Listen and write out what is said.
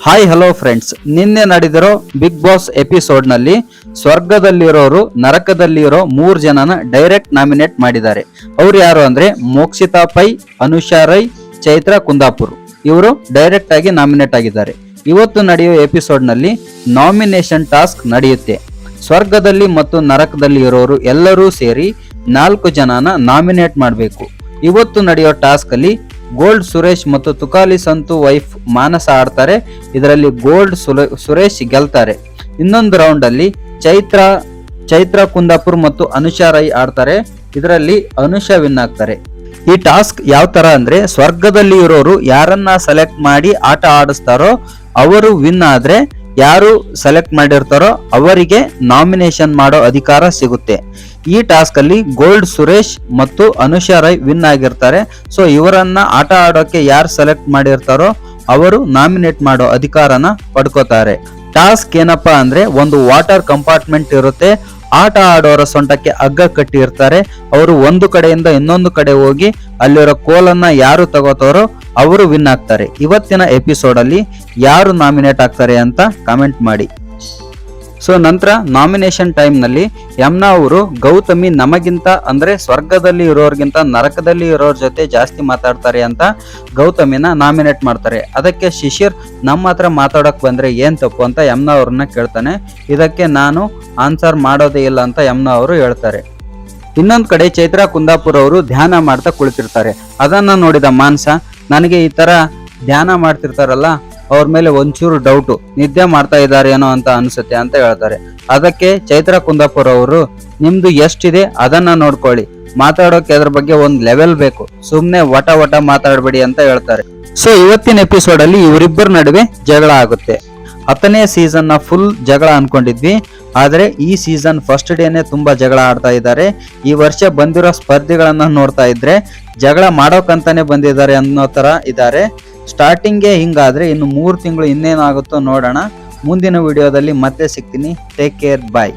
Hi hello friends, ನಿನ್ನೆ ನಡೆದಿರೋ big boss episode ನಲ್ಲಿ ಸ್ವರ್ಗದಲ್ಲಿರೋರು ನರಕದಲ್ಲಿರೋ 3 ಜನನ ಡೈರೆಕ್ಟ್ ನಾಮಿನೇಟ್ ಮಾಡಿದ್ದಾರೆ. ಅವ್ರು ಯಾರು ಅಂದ್ರೆ ಮೋಕ್ಷಿತಾ ಪೈ, ಅನುಷಾ ರೈ, ಚೈತ್ರಾ ಕುಂದಾಪುರ್. ಇವರು ಡೈರೆಕ್ಟ್ ಆಗಿ ನಾಮಿನೇಟ್ ಆಗಿದ್ದಾರೆ. ಇವತ್ತು ನಡೆಯುವ ಎಪಿಸೋಡ್ ನಲ್ಲಿ ನಾಮಿನೇಷನ್ ಟಾಸ್ಕ್ ನಡೆಯುತ್ತೆ. ಸ್ವರ್ಗದಲ್ಲಿ ಮತ್ತು ನರಕದಲ್ಲಿ ಇರೋರು ಎಲ್ಲರೂ ಸೇರಿ 4 ಜನನ ನಾಮಿನೇಟ್ ಮಾಡಬೇಕು. ಇವತ್ತು ನಡೆಯೋ ಟಾಸ್ಕ್ ಅಲ್ಲಿ ಗೋಲ್ಡ್ ಸುರೇಶ್ ಮತ್ತು ತುಕಾಲಿ ಸಂತು ವೈಫ್ ಮಾನಸ ಆಡ್ತಾರೆ. ಇದರಲ್ಲಿ ಗೋಲ್ಡ್ ಸುರೇಶ್ ಗೆಲ್ತಾರೆ. ಇನ್ನೊಂದು ರೌಂಡ್ ಅಲ್ಲಿ ಚೈತ್ರಾ ಕುಂದಾಪುರ್ ಮತ್ತು ಅನುಷಾ ರೈ ಆಡ್ತಾರೆ. ಇದರಲ್ಲಿ ಅನುಷಾ ವಿನ್ ಆಗ್ತಾರೆ. ಈ ಟಾಸ್ಕ್ ಯಾವ ತರ ಅಂದ್ರೆ, ಸ್ವರ್ಗದಲ್ಲಿ ಇರೋರು ಯಾರನ್ನ ಸೆಲೆಕ್ಟ್ ಮಾಡಿ ಆಟ ಆಡಿಸ್ತಾರೋ ಅವರು ವಿನ್ ಆದ್ರೆ, ಯಾರು ಸೆಲೆಕ್ಟ್ ಮಾಡಿರ್ತಾರೋ ಅವರಿಗೆ ನಾಮಿನೇಷನ್ ಮಾಡೋ ಅಧಿಕಾರ ಸಿಗುತ್ತೆ. ಈ ಟಾಸ್ಕ್ ಅಲ್ಲಿ ಗೋಲ್ಡ್ ಸುರೇಶ್ ಮತ್ತು ಅನುಷಾ ರೈ ವಿನ್ ಆಗಿರ್ತಾರೆ. ಸೊ ಇವರನ್ನ ಆಟ ಆಡೋಕೆ ಯಾರು ಸೆಲೆಕ್ಟ್ ಮಾಡಿರ್ತಾರೋ ಅವರು ನಾಮಿನೇಟ್ ಮಾಡೋ ಅಧಿಕಾರನ ಪಡ್ಕೋತಾರೆ. ಟಾಸ್ಕ್ ಏನಪ್ಪಾ ಅಂದ್ರೆ, ಒಂದು ವಾಟರ್ ಕಂಪಾರ್ಟ್ಮೆಂಟ್ ಇರುತ್ತೆ. ಆಟ ಆಡೋರ ಸೊಂಟಕ್ಕೆ ಹಗ್ಗ ಕಟ್ಟಿ ಇರ್ತಾರೆ. ಅವರು ಒಂದು ಕಡೆಯಿಂದ ಇನ್ನೊಂದು ಕಡೆ ಹೋಗಿ ಅಲ್ಲಿರೋ ಕೋಲನ್ನ ಯಾರು ತಗೋತಾರೋ ಅವರು ವಿನ್ ಆಗ್ತಾರೆ. ಇವತ್ತಿನ ಎಪಿಸೋಡ್ ಅಲ್ಲಿ ಯಾರು ನಾಮಿನೇಟ್ ಆಗ್ತಾರೆ ಅಂತ ಕಾಮೆಂಟ್ ಮಾಡಿ. ಸೊ ನಂತರ ನಾಮಿನೇಷನ್ ಟೈಮ್ ನಲ್ಲಿ ಯಮ್ನಾ ಅವರು ಗೌತಮಿ ನಮಗಿಂತ ಅಂದ್ರೆ ಸ್ವರ್ಗದಲ್ಲಿ ಇರೋರ್ಗಿಂತ ನರಕದಲ್ಲಿ ಇರೋರ್ ಜೊತೆ ಜಾಸ್ತಿ ಮಾತಾಡ್ತಾರೆ ಅಂತ ಗೌತಮಿನ ನಾಮಿನೇಟ್ ಮಾಡ್ತಾರೆ. ಅದಕ್ಕೆ ಶಿಶಿರ್ ನಮ್ಮ ಹತ್ರ ಮಾತಾಡಕ್ ಬಂದ್ರೆ ಏನ್ ತಪ್ಪು ಅಂತ ಯಮ್ನಾ ಅವ್ರನ್ನ ಕೇಳ್ತಾನೆ. ಇದಕ್ಕೆ ನಾನು ಆನ್ಸರ್ ಮಾಡೋದೇ ಇಲ್ಲ ಅಂತ ಯಮ್ನಾ ಅವರು ಹೇಳ್ತಾರೆ. ಇನ್ನೊಂದ್ ಕಡೆ ಚೈತ್ರಾ ಕುಂದಾಪುರ್ ಅವರು ಧ್ಯಾನ ಮಾಡ್ತಾ ಕುಳಿತಿರ್ತಾರೆ. ಅದನ್ನ ನೋಡಿದ ಮಾನಸ, ನನಗೆ ಈ ತರ ಧ್ಯಾನ ಮಾಡ್ತಿರ್ತಾರಲ್ಲ ಅವ್ರ ಮೇಲೆ ಒಂಚೂರು ಡೌಟು, ನಿದ್ದೆ ಮಾಡ್ತಾ ಇದ್ದಾರೆ ಏನೋ ಅಂತ ಅನ್ಸುತ್ತೆ ಅಂತ ಹೇಳ್ತಾರೆ. ಅದಕ್ಕೆ ಚೈತ್ರಾ ಕುಂದಾಪುರ್ ಅವರು, ನಿಮ್ದು ಎಷ್ಟಿದೆ ಅದನ್ನ ನೋಡ್ಕೊಳ್ಳಿ, ಮಾತಾಡೋಕೆ ಅದ್ರ ಬಗ್ಗೆ ಒಂದ್ ಲೆವೆಲ್ ಬೇಕು, ಸುಮ್ನೆ ವಟ ಮಾತಾಡ್ಬೇಡಿ ಅಂತ ಹೇಳ್ತಾರೆ. ಸೊ ಇವತ್ತಿನ ಎಪಿಸೋಡ್ ಅಲ್ಲಿ ಇವರಿಬ್ಬರ ನಡುವೆ ಜಗಳ ಆಗುತ್ತೆ. 10ನೇ ಸೀಸನ್ ನ ಫುಲ್ ಜಗಳ ಅನ್ಕೊಂಡಿದ್ವಿ, ಆದ್ರೆ ಈ ಸೀಸನ್ ಫಸ್ಟ್ ಡೇನೆ ತುಂಬಾ ಜಗಳ ಆಡ್ತಾ ಇದ್ದಾರೆ. ಈ ವರ್ಷ ಬಂದಿರೋ ಸ್ಪರ್ಧಿಗಳನ್ನ ನೋಡ್ತಾ ಇದ್ರೆ ಜಗಳ ಮಾಡೋಕಂತಾನೆ ಬಂದಿದ್ದಾರೆ ಅನ್ನೋ ತರ ಇದ್ದಾರೆ. ಸ್ಟಾರ್ಟಿಂಗ್ಗೆ ಹಿಂಗಾದ್ರೆ ಇನ್ನು 3 ತಿಂಗಳು ಇನ್ನೇನಾಗುತ್ತೋ ನೋಡೋಣ. ಮುಂದಿನ ವಿಡಿಯೋದಲ್ಲಿ ಮತ್ತೆ ಸಿಗ್ತೀನಿ. ಟೇಕ್ ಕೇರ್, ಬಾಯ್.